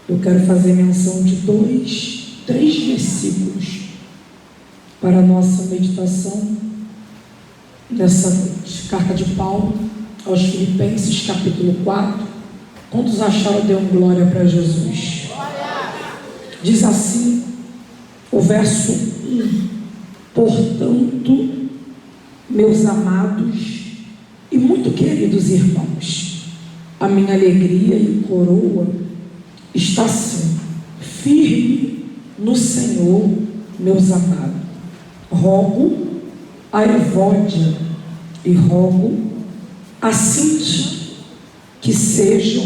Eu quero fazer menção de 3 versículos para a nossa meditação nessa noite. Carta de Paulo aos Filipenses, capítulo 4. Quantos acharam, deu glória para Jesus? Diz assim o verso 1: Portanto, meus amados e muito queridos irmãos, a minha alegria e coroa está assim, firme no Senhor, meus amados. Rogo a Evódia e rogo a Cíntia que sejam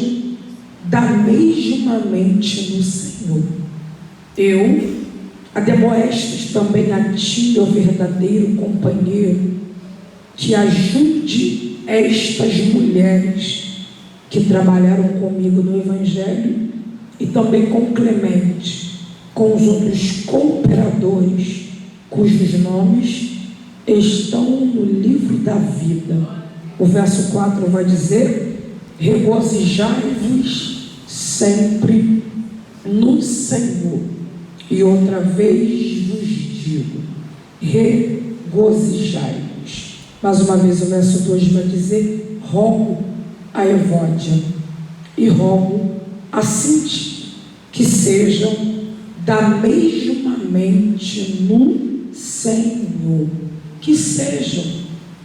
da mesma mente no Senhor. Eu admoesto também a ti, ó verdadeiro companheiro, que ajude estas mulheres que trabalharam comigo no Evangelho e também com Clemente, com os outros cooperadores, cujos nomes estão no livro da vida. O verso 4 vai dizer: regozijai-vos sempre no Senhor. E outra vez vos digo, regozijai-vos. Mais uma vez o verso 2 vai dizer: rogo a Evódia e rogo a Cíntia que sejam da mesma mente no Senhor. Que sejam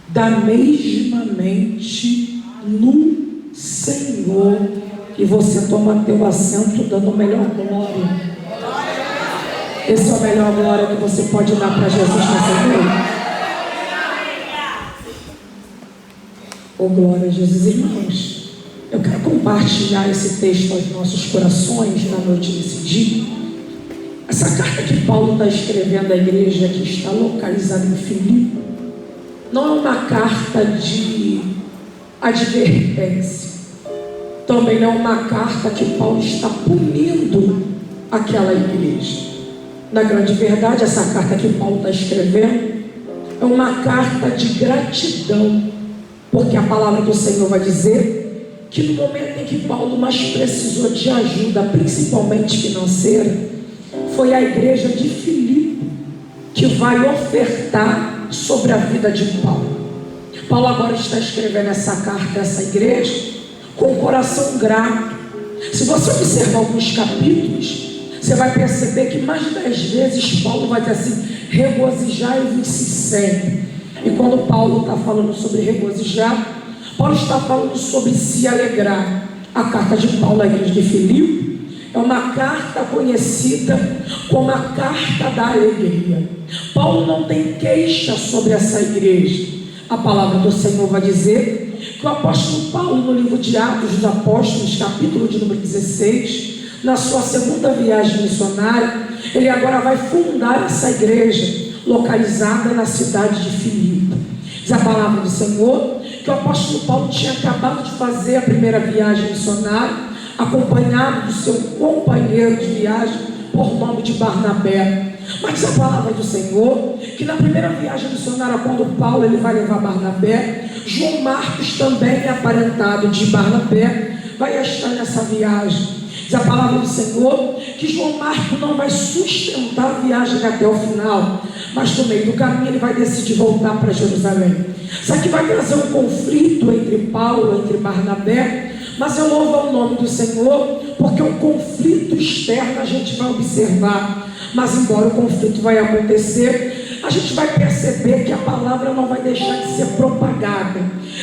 da mesma mente no Senhor. E você toma teu assento dando a melhor glória. Essa é a melhor glória que você pode dar para Jesus nessa noite. Oh, glória a Jesus, irmãos. Eu quero compartilhar esse texto aos nossos corações na noite desse dia. Essa carta que Paulo está escrevendo à igreja que está localizada em Filipe não é uma carta de advertência. Também não é uma carta que Paulo está punindo aquela igreja. Na grande verdade, essa carta que Paulo está escrevendo é uma carta de gratidão, porque a palavra do Senhor vai dizer que no momento em que Paulo mais precisou de ajuda, principalmente financeira, foi a igreja de Filipe que vai ofertar sobre a vida de Paulo. Paulo agora está escrevendo essa carta a essa igreja com o coração grato. Se você observar alguns capítulos, você vai perceber que mais de 10 vezes Paulo vai dizer assim: regozijai-vos sempre. E quando Paulo está falando sobre regozijar, Paulo está falando sobre se alegrar. A carta de Paulo à igreja de Filipe é uma carta conhecida como a carta da alegria. Paulo não tem queixa sobre essa igreja. A palavra do Senhor vai dizer que o apóstolo Paulo, no livro de Atos dos Apóstolos, capítulo de número 16, na sua segunda viagem missionária, ele agora vai fundar essa igreja localizada na cidade de Filipe. Diz a palavra do Senhor que o apóstolo Paulo tinha acabado de fazer a primeira viagem missionária, acompanhado do seu companheiro de viagem por nome de Barnabé. Mas diz a palavra do Senhor que na primeira viagem missionária, quando Paulo ele vai levar Barnabé, João Marcos, também aparentado de Barnabé, vai estar nessa viagem. Diz a palavra do Senhor que João Marcos não vai sustentar a viagem até o final, mas no meio do caminho ele vai decidir voltar para Jerusalém. Isso aqui vai trazer um conflito entre Paulo, entre Barnabé, mas eu louvo ao nome do Senhor, porque o conflito externo a gente vai observar, mas embora o conflito vai acontecer, a gente vai perceber que a palavra não vai deixar de ser propagada,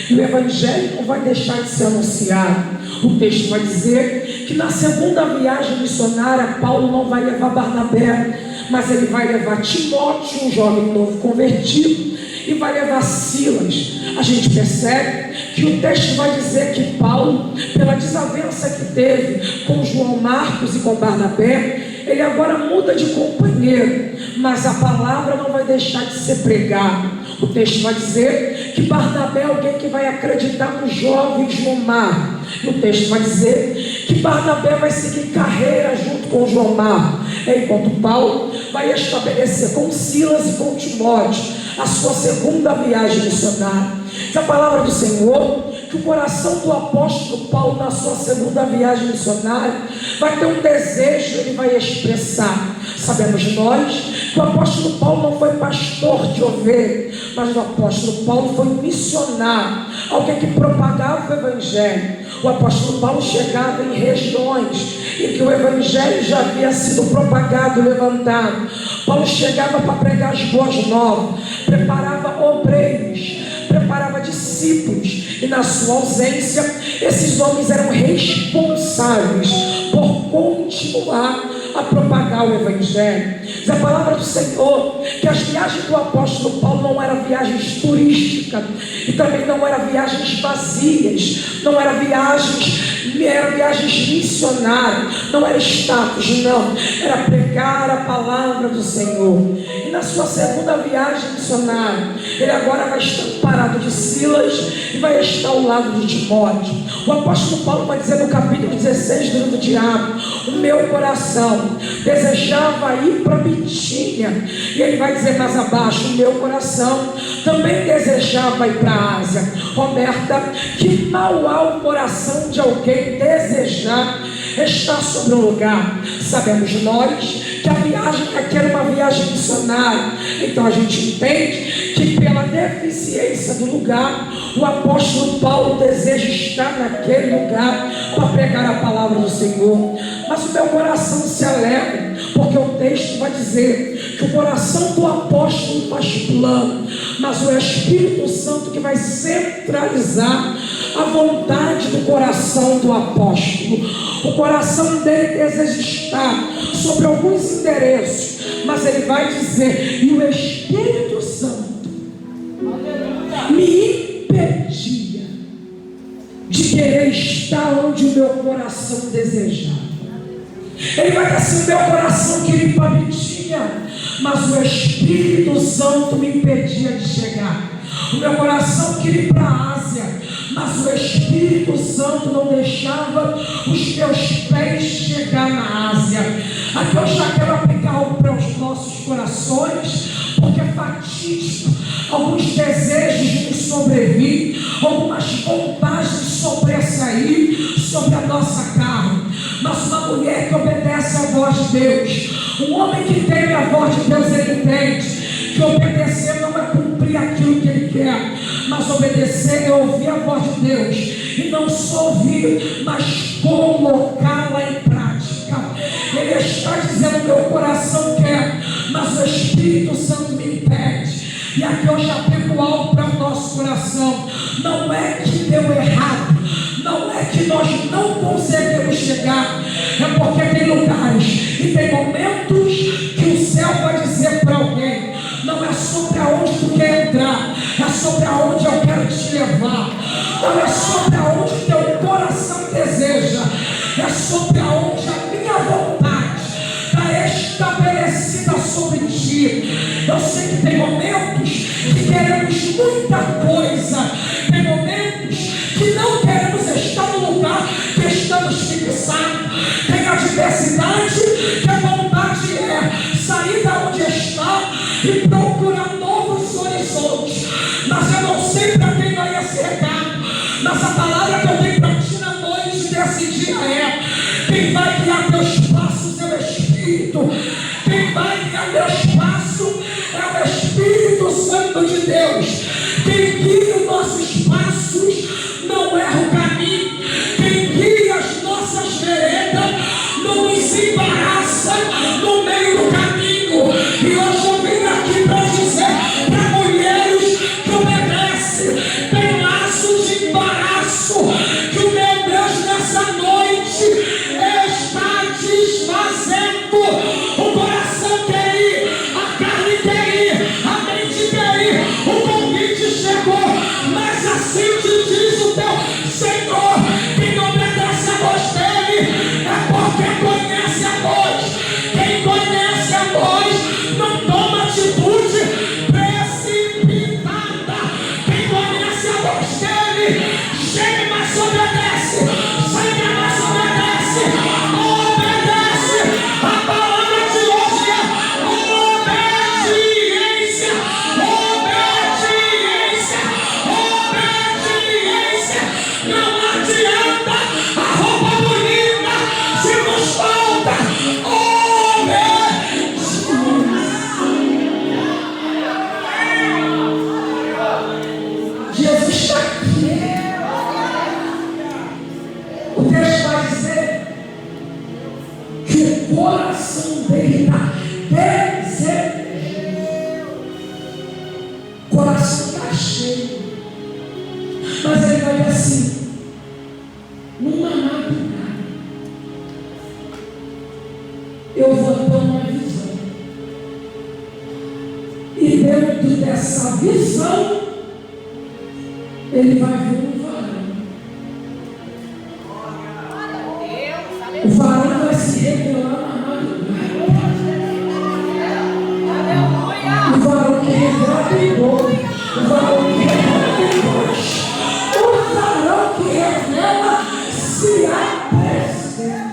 e o evangelho não vai deixar de ser anunciado. O texto vai dizer que na segunda viagem missionária, Paulo não vai levar Barnabé, mas ele vai levar Timóteo, um jovem novo convertido, e vai levar Silas. A gente percebe que o texto vai dizer que Paulo, pela desavença que teve com João Marcos e com Barnabé, ele agora muda de companheiro, mas a palavra não vai deixar de ser pregada. O texto vai dizer que Barnabé é alguém que vai acreditar no jovem João Marcos. O texto vai dizer que Barnabé vai seguir carreira junto com João Marcos, enquanto Paulo vai estabelecer com Silas e com Timóteo a sua segunda viagem missionária. Essa palavra do Senhor, que o coração do apóstolo Paulo, na sua segunda viagem missionária, vai ter um desejo, ele vai expressar. Sabemos nós que o apóstolo Paulo não foi pastor de ovelha, mas o apóstolo Paulo foi missionário, alguém que propagava o evangelho. O apóstolo Paulo chegava em regiões em que o evangelho já havia sido propagado, levantado. Paulo chegava para pregar as boas novas, preparava obreiros, preparava discípulos, e na sua ausência, esses homens eram responsáveis por continuar a propagar o evangelho. Diz a palavra do Senhor que as viagens do apóstolo Paulo não eram viagens turísticas, e também não eram viagens vazias, não eram viagens missionárias, não era status, não, era pregar a palavra do Senhor. E na sua segunda viagem missionária, ele agora vai estar parado de Silas e vai estar ao lado de Timóteo. O apóstolo Paulo vai dizer no capítulo 16 do livro de Atos: o meu coração desejava ir para Bitínia, e ele vai dizer mais abaixo: o meu coração também desejava ir para a Ásia. Roberta, que mal há o coração de alguém desejar estar sobre um lugar. Sabemos nós que a viagem aqui era uma viagem missionária, então a gente entende que pela deficiência do lugar, o apóstolo Paulo deseja estar naquele lugar para pregar a palavra do Senhor. Mas o meu coração se alegra, porque o texto vai dizer que o coração do apóstolo faz plano, mas o Espírito Santo que vai centralizar a vontade do coração do apóstolo. O coração dele deseja estar sobre alguns endereços, mas ele vai dizer: e o Espírito Santo me impedia de querer estar onde o meu coração desejava. Ele vai dizer assim: o meu coração queria ir para Bitínia, mas o Espírito Santo me impedia de chegar. O meu coração queria ir para a Ásia, mas o Espírito Santo não deixava os meus pés chegar na Ásia. Aqui eu já quero aplicar algo para os nossos corações, porque é fatídico alguns desejos me sobrevir, algumas vontades sobressair sobre a nossa carne. Mas uma mulher que obedece à voz de Deus, um homem que teme a voz de Deus, ele entende que obedecer não é cumprir aquilo que ele quer, mas obedecer é ouvir a voz de Deus, e não só ouvir, mas colocá-la em prática. Ele está dizendo: meu coração quer, mas o Espírito Santo me impede. E aqui eu já aplico algo para o nosso coração. Não é que deu errado, não é que nós não conseguimos chegar, é porque tem lugares e tem momentos que o céu vai dizer para alguém: não é sobre aonde tu quer entrar, é sobre aonde eu quero te levar. Não é sobre aonde teu coração deseja, é sobre aonde a minha vontade está estabelecida sobre ti. Eu sei que tem momentos que queremos muita coisa, tem momentos que não queremos estar no lugar que estamos fixados, tem adversidade que a vontade é sair da onde está e procurar novos horizontes. Mas eu não sei para quem vai esse recado, mas a palavra que eu tenho para ti na noite desse dia é: quem vai guiar teus passos é o Espírito, quem vai guiar teus passos é o Espírito Santo de Deus. Quem guia os nossos passos não erra o caminho, quem guia as nossas veredas não nos embaraça no meio do caminho. E hoje eu vim aqui para dizer para mulheres que obedecem, tem laço de embaraço que o meu Deus nessa noite está desfazendo. O coração quer ir, a carne quer ir, a mente quer ir, o convite chegou, mas assim te diz o teu Senhor: quem obedece a voz dele é porque conhece a voz. Quem que o coração dele está desejando. O coração está cheio. Mas ele vai assim, numa madrugada, eu vou ter uma visão. E dentro dessa visão, ele vai ver um varão. O varão vai se revelar na madrugada. O varão que revela bem bom. O varão que revela bem baixo. O varão que revela se apresenta.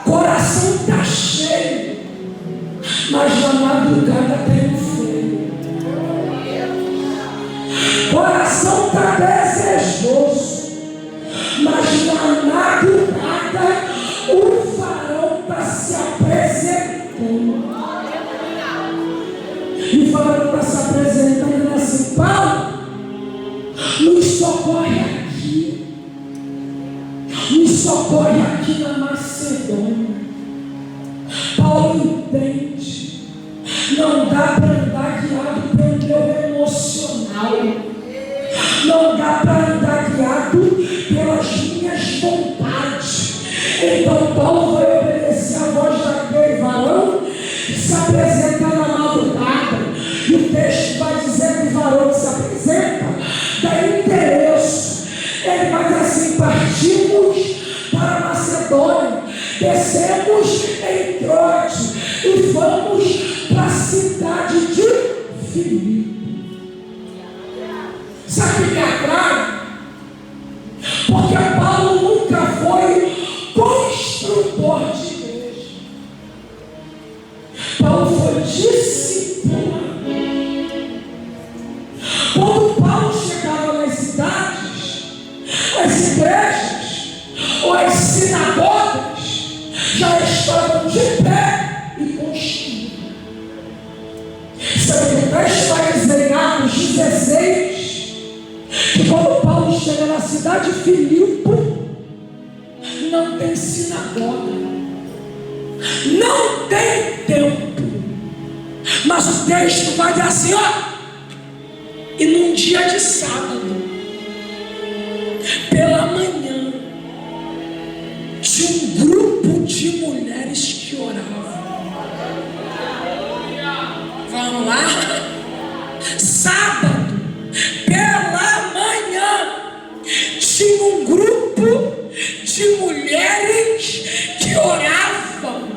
Coração está cheio, mas na madrugada tem um freio. Coração está desejoso, mas na madrugada o varão está se apresentando. E o varão está se apresentando assim: Paulo, nos socorre aqui. Nos socorre aqui na Macedônia. Paulo entende. Não dá para andar guiado pelo meu emocional. Não dá para andar guiado pelas minhas vontades. Então Paulo vai obedecer a voz daquele varão que se apresenta na madrugada. E o texto vai dizer que o varão que se apresenta dá endereço. Ele vai dizer assim: partimos para a Macedônia, descemos em Troade e vamos para a cidade de Filipe. Sabe o que é atrai? Porque Paulo nunca foi construtor de igreja. Paulo foi discipulador. Quando Paulo chegava nas cidades, as igrejas ou as sinagogas já estavam de pé e construídas. Sabe o que o texto vai dizer em Atos 16? Que quando Paulo chega na cidade de Filipe, não tem sinagoga, não tem templo, mas o texto vai dizer assim, ó. E num dia de sábado, pela manhã, tinha um grupo de mulheres que oravam. Vamos lá? Sábado, pela manhã, tinha um grupo de mulheres que oravam.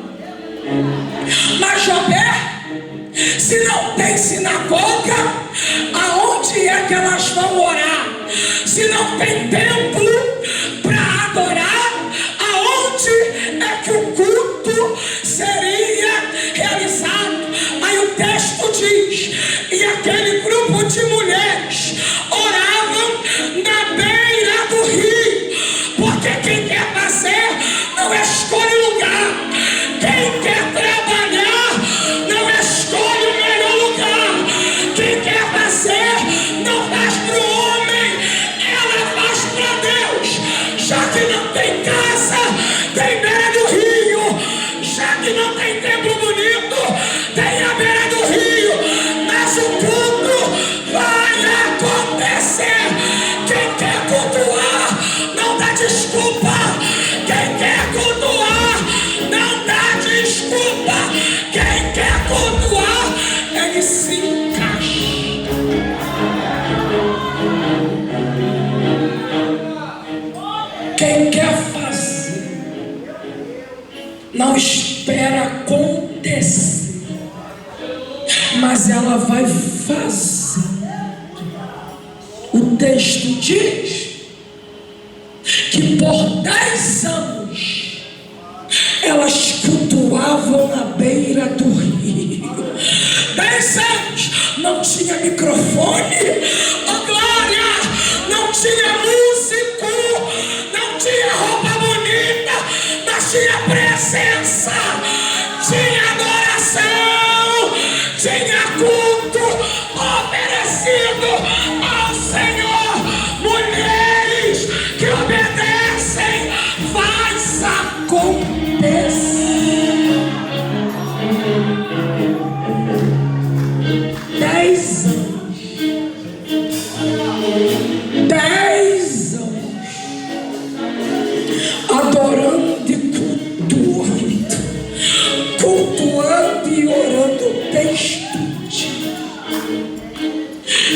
Mas Roberto, se não tem sinagoga, aonde é que elas vão orar? Se não tem templo para adorar, aonde é que o culto seria realizado? Aí o texto diz: e aquele grupo de mulheres oravam na beira do rio, porque quem quer fazer não escolhe lugar, quem quer trabalhar não escolhe o melhor lugar, quem quer fazer não faz para o homem, ela faz para Deus. Já que não tem casa, tem beira do rio. Já que não tem templo bonito, tem a beira do rio. Mas o culto vai acontecer. Quem quer cultuar, não dá desculpa. Quem quer cultuar, não dá desculpa. Quem quer cultuar, ele se encaixa. Quem quer fazer, não espera acontecer, mas ela vai fazer. O texto diz que por 10 anos elas cultuavam na beira do rio. 10 anos, não tinha microfone, oh glória, não tinha músico, não tinha roupa bonita, mas tinha presença, tinha adoração, tinha culto oferecido ao Senhor. Mulheres que obedecem, vai coisa aconteça. 10 anos. 10 anos. Adorando e cultuando. Cultuando e orando. O texto diz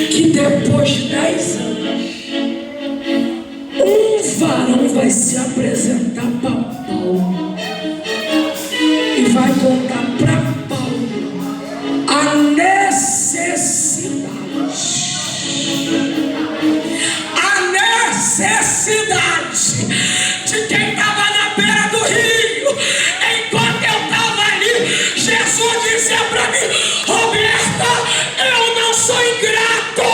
que depois de 10 anos, um varão vai se apresentar para Paulo e vai contar para Paulo a necessidade de quem estava na beira do rio. Enquanto eu estava ali, Jesus dizia para mim: Roberta, eu não sou ingrato,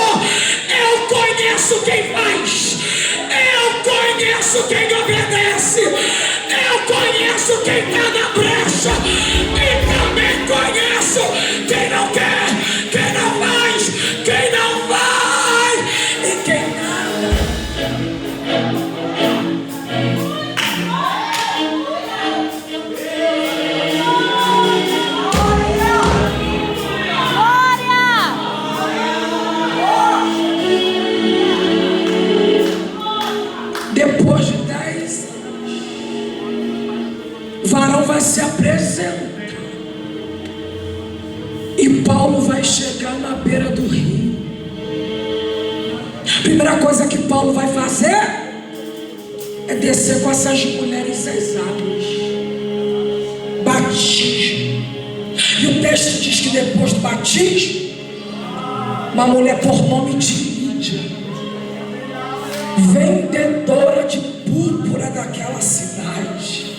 eu conheço quem faz, eu conheço quem obedece, eu conheço quem está na brecha, e também conheço quem não quer, quem não faz, quem não vai e quem nada. Depois de 10 anos, o varão vai se apresentar e Paulo vai chegar na beira do rio. A primeira coisa que Paulo vai fazer é descer com essas mulheres às águas, batismo. E o texto diz que depois do batismo, uma mulher por nome de Lídia, vendedora de púrpura daquela cidade,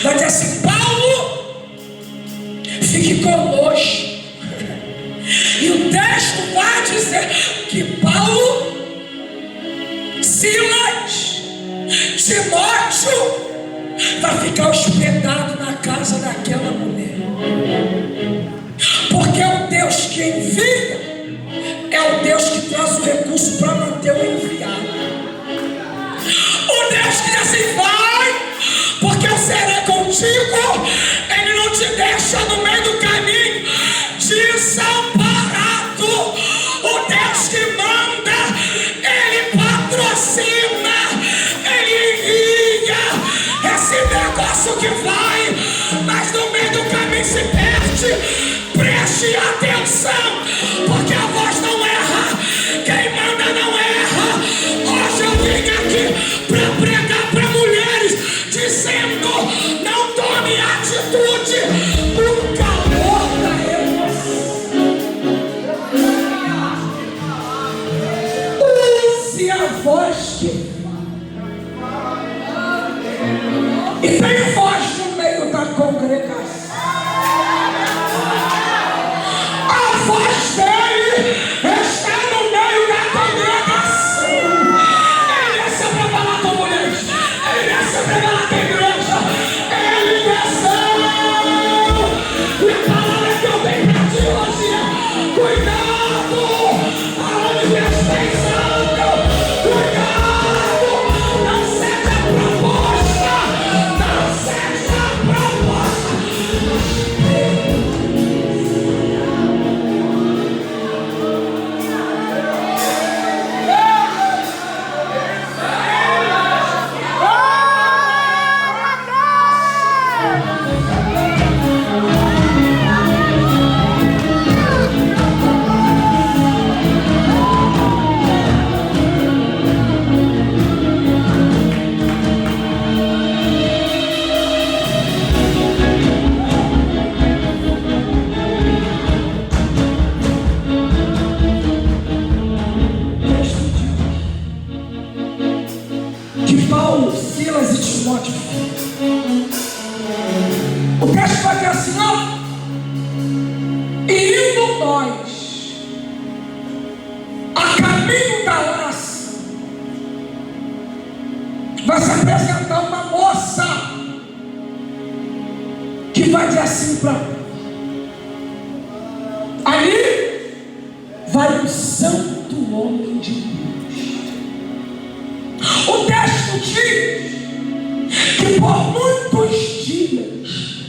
vai dizer assim: Paulo, fique conosco. E o texto vai dizer que Paulo, Silas, Timóteo vai ficar hospedado na casa daquela mulher, porque o Deus que envia é o Deus que traz o recurso para manter o enviado. O Deus que diz assim: vai, porque eu serei contigo. Ele não te deixa no meio do caminho desamparado. O Deus que manda, Ele patrocina, Ele envia esse negócio que vai, mas no meio do caminho se perde. Preste atenção, porque a voz não erra, quem manda não erra. Hoje eu vim aqui para pregar para mulheres, dizendo: não tome atitude no calor da emoção. Use a voz que e tem voz no meio da congregação. A voz dele está no meio da congregação. Ele desceu para falar com mulheres, ele desceu para falar com a igreja, ele desceu. E a palavra que eu tenho para ti hoje é: cuidado aonde Deus está entrando. Cuidado, não seja a proposta, não seja a proposta. Que Paulo, Silas e Timóteo, o texto vai dizer assim: ó, e indo nós a caminho da oração, vai se apresentar uma moça que vai dizer assim para ali vai um santo homem de Deus. O texto diz que que por muitos dias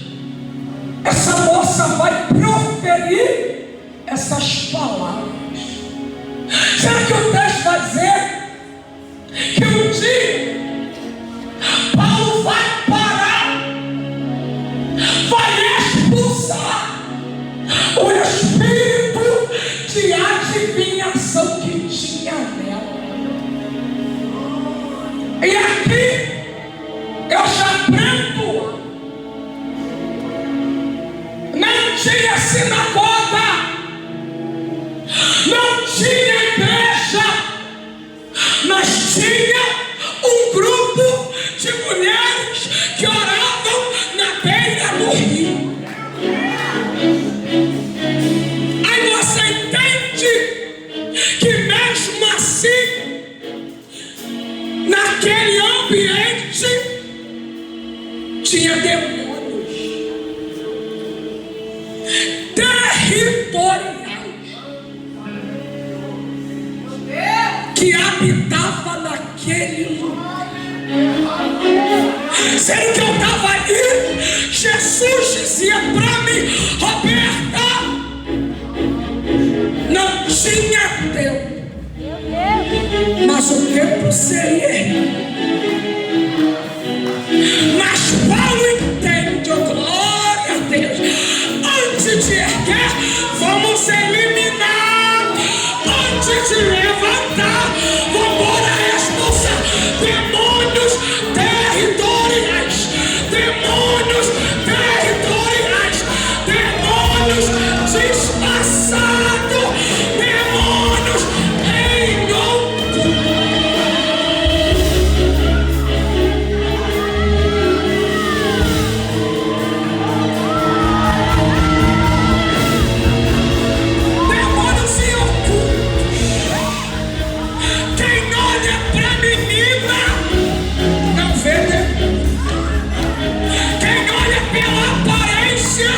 essa moça vai proferir essas palavras. Será que o texto vai dizer que um dia Paulo vai parar, vai expulsar o espírito de adivinhação que tinha nela? E aqui eu já aprendo. Não tinha sinagoga, não tinha igreja, mas tinha um grupo de mulheres que oravam na beira do rio. Aí você entende que mesmo assim, naquele ambiente tinha demônios territoriais que habitavam naquele lugar. Sendo que eu estava ali, Jesus dizia para mim: Roberta, não tinha tempo, mas o tempo seria. Mas Paulo entende, oh glória a Deus, antes de erguer, vamos eliminar, antes de levantar, vamos expulsar demônios territoriais, demônios territoriais, demônios disfarçados, demônios em oculto. Demônios em oculto. Quem olha pra menina não vê demônio. Quem olha pela aparência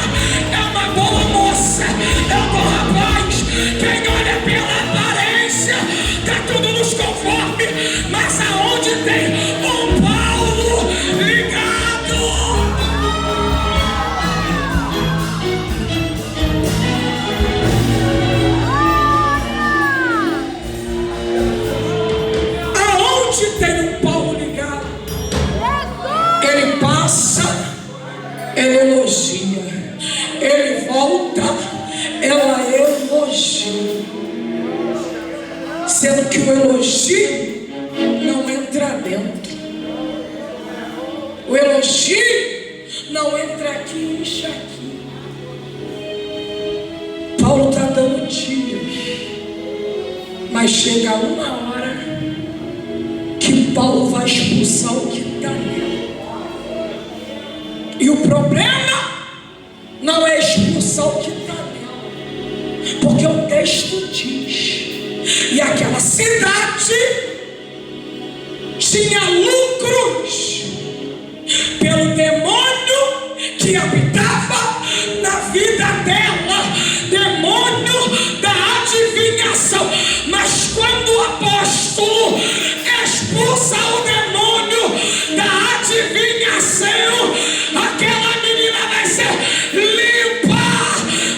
é uma boa moça, é um bom rapaz. Quem olha pela aparência tá tudo nos conforme, mas aonde tem um Paulo ligado, aonde tem um Paulo ligado, ele passa, ele elogia, ele volta, ela elogia. Sendo que o elogio não entra dentro, o elogio não entra aqui e enche aqui. Paulo está dando dias, mas chega uma hora que Paulo vai expulsar o que está nele. E o problema não é expulsar o que está nele, porque o texto diz: e aquela cidade tinha lucros pelo demônio que habitava na vida dela, demônio da adivinhação. Mas quando o apóstolo expulsa o demônio da adivinhação, aquela menina vai ser limpa.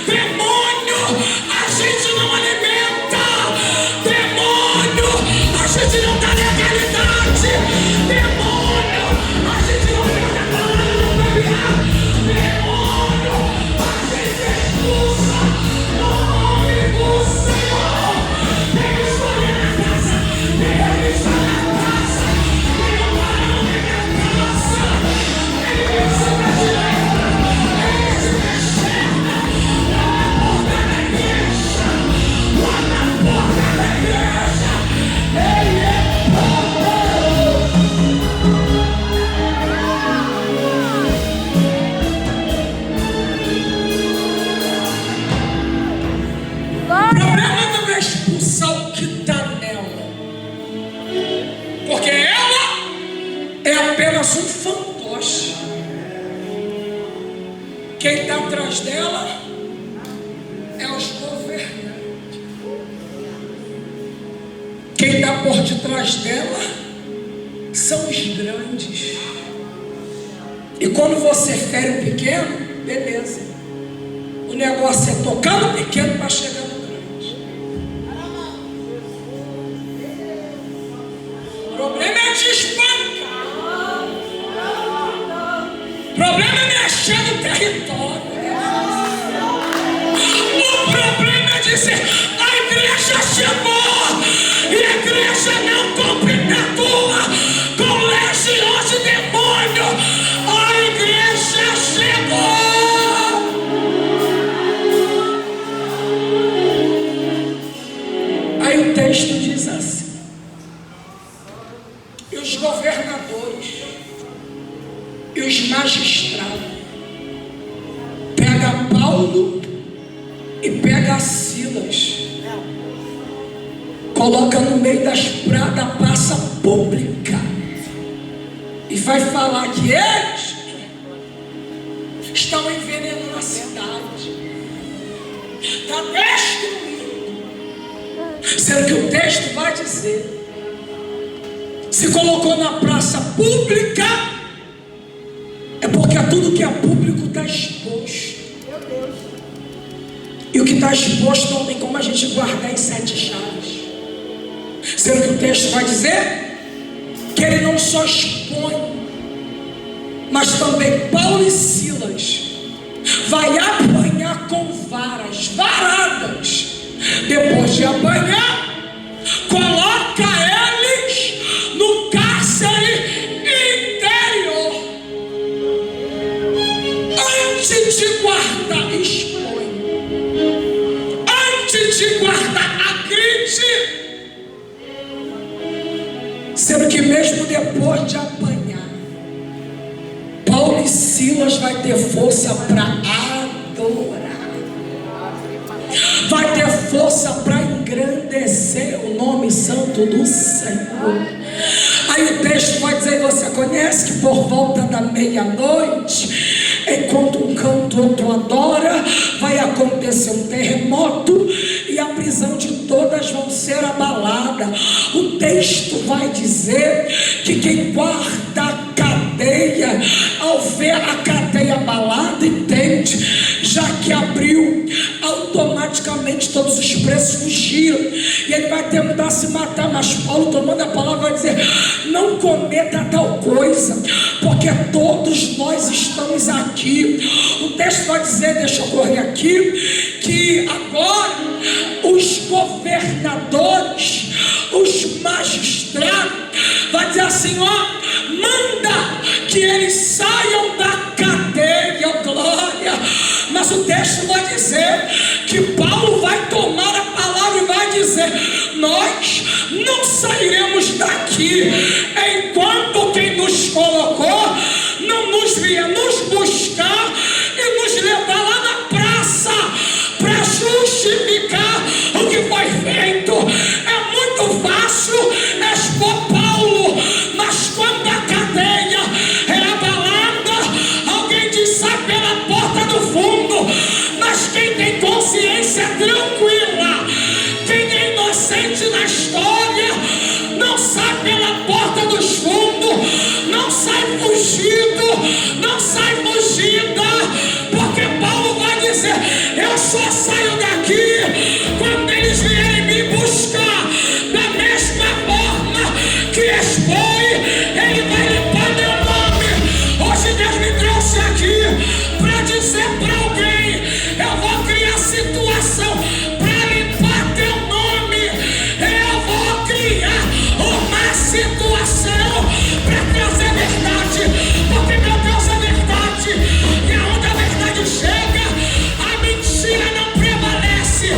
Demônio a gente não alimenta, demônio a gente não dá legalidade, demônio a gente não tem a palavra no familiar, demônio a gente expulsa no nome do Senhor. Tem que escolher na casa, tem que estar na casa, tem um varão na casa, tem que estar na direita, tem que estar na esquerda, lá na porta da igreja, lá na porta da igreja. Ele é poderoso. O problema não é expulsar o que está nela, porque ela é apenas um fantoche. Quem está atrás dela é os governantes. Quem está por detrás dela são os grandes. E quando você fere o pequeno, beleza. O negócio é tocar no pequeno para chegar no grande. O problema é te espancar. O problema é mexer no território. O problema é dizer: a igreja chegou e a igreja não compactua com legiões de demônio. A igreja chegou. Aí o texto diz assim: e os governadores e os magistrados pega Paulo e pega Silas, coloca no meio da praça pública e vai falar que eles estão envenenando a cidade, está destruindo. Sendo que o texto vai dizer: se colocou na praça pública, é porque tudo que é público está exposto. E o que está exposto não tem como a gente guardar em 7 chaves. Sendo que o texto vai dizer que ele não só expõe, mas também Paulo e Silas vai apanhar com varadas. Depois de apanhar, coloca eles no cárcere interior. Antes de guardar, expõe. Antes de guardar, agride. Sendo que mesmo depois de apanhar, Paulo e Silas vai ter força para adorar. Vai ter força para engrandecer o nome santo do Senhor. Aí o texto vai dizer: você conhece que por volta da meia-noite, enquanto um canta, outro adora, vai acontecer um terremoto e a prisão de todas vão ser abalada. O texto vai dizer que quem guarda a cadeia, ao ver a cadeia abalada, entende, já que abriu, automaticamente todos os presos fugiram e ele vai tentar se matar. Mas Paulo, tomando a palavra, vai dizer: não cometa tal coisa, porque todos nós estamos aqui. O texto vai dizer, deixa eu correr aqui, que agora os governadores, os magistrados, vai dizer assim: ó, manda que eles saiam da cadeia, glória. Mas o texto vai dizer que Paulo vai tomar a palavra e vai dizer: nós não sairemos daqui enquanto quem nos colocou não nos vier nos buscar e nos levar lá na praça para justificar o que foi feito. É muito fácil expor Paulo, mas quando a cadeia é abalada, alguém diz: sai pela porta do fundo. Mas quem tem consciência tranquila, quem é inocente na história, não sai pela porta dos fundos, não sai fugido, não sai fugida, porque Paulo vai dizer: eu só saio daqui quando eles vierem me buscar. Da mesma forma que expõe, ele vai limpar meu nome. Hoje Deus me trouxe aqui para dizer para alguém: eu vou criar situação para limpar teu nome. Eu vou criar uma situação para trazer verdade, porque meu Deus é verdade. E aonde a verdade chega, a mentira não prevalece.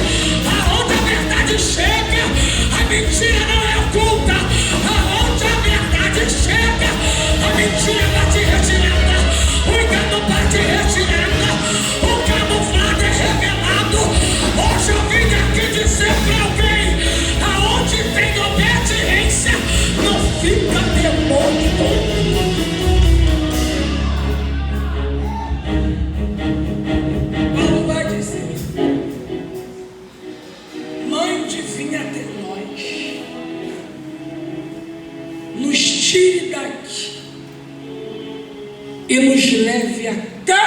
e nos leve até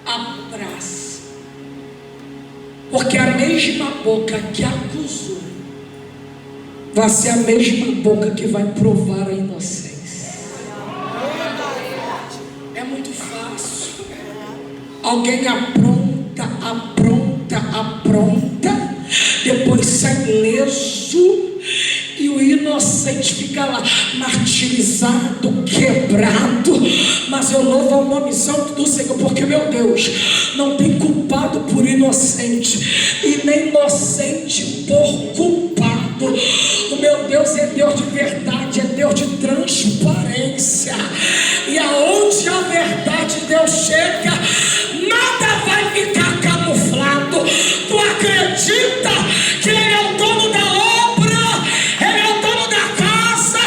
a praça. Porque a mesma boca que acusou vai ser a mesma boca que vai provar a inocência. É muito fácil. Alguém apronta, depois sai ileso, e o inocente fica lá martirizado, quebrado. Mas eu louvo ao nome santo do Senhor, porque meu Deus não tem culpado por inocente e nem inocente por culpado. O meu Deus é Deus de verdade, é Deus de transparência, e aonde a verdade de Deus chega, nada vai ficar camuflado. Tu acredita que Ele é o dono da obra, Ele é o dono da casa?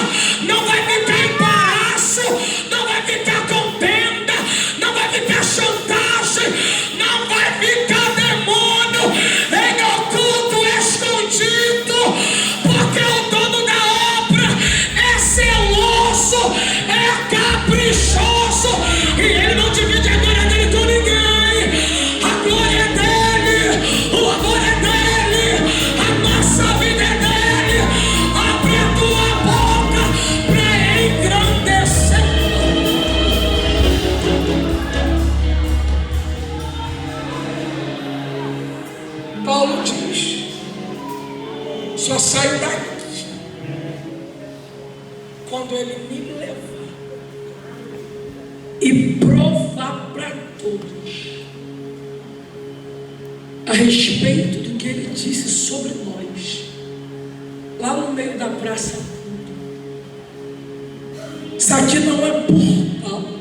Não vai ficar embaraço, não vai ficar contenda, não vai ficar chantagem, não vai ficar demônio em oculto, escondido, porque o dono da obra é zeloso, é caprichoso, e Ele não divide a glória dele com ninguém. A glória é dele, o amor é dele, a nossa vida é dele. Abre a tua boca para engrandecer. Paulo diz: só saio daqui quando Ele me levar e provar para todos a respeito do que Ele disse sobre nós, lá no meio da praça. Isso aqui não é por Paulo,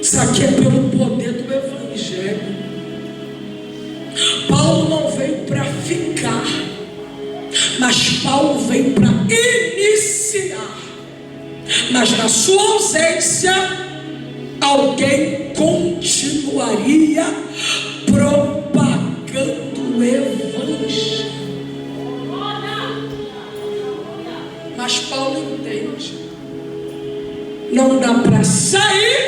isso aqui é pelo poder do Evangelho. Paulo não veio para ficar, mas Paulo veio para iniciar. Mas na sua ausência, alguém continuaria propagando o Evangelho. Mas Paulo entende: não dá para sair